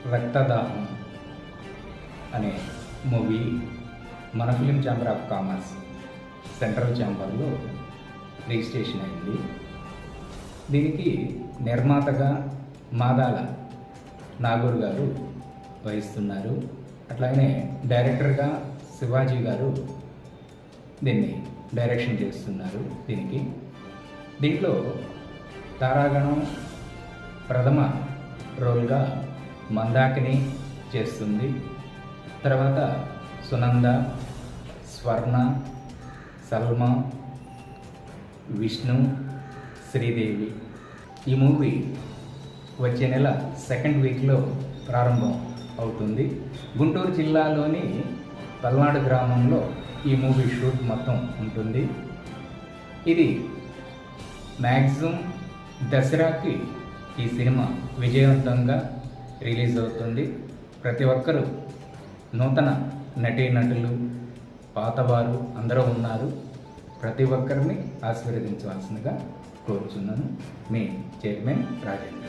రక్తదాహం అనే మూవీ మన film chamber of commerce central ఛాంబర్లో రిజిస్ట్రేషన్ అయింది. దీనికి నిర్మాతగా మాదాల నాగూర్ గారు వహిస్తున్నారు. అట్లాగనే డైరెక్టర్గా శివాజీ గారు దీన్ని డైరెక్షన్ చేస్తున్నారు. దీంట్లో తారాగణం ప్రథమ రోల్గా మందాకిని చేస్తుంది. తర్వాత సునంద, స్వర్ణ, సల్మా, విష్ణు, శ్రీదేవి. ఈ మూవీ వచ్చే నెల సెకండ్ వీక్లో ప్రారంభం అవుతుంది. గుంటూరు జిల్లాలోని పల్నాడు గ్రామంలో ఈ మూవీ షూట్ మొత్తం ఉంటుంది. ఇది మ్యాక్సిమం దసరాకి ఈ సినిమా విజయవంతంగా రిలీజ్ అవుతుంది. ప్రతి ఒక్కరూ నూతన నటీనటులు, పాతవారు అందరూ ఉన్నారు. ప్రతి ఒక్కరిని ఆశీర్వదించవలసిందిగా కోరుచున్నాను. మీ చైర్మన్ రాజేంద్ర.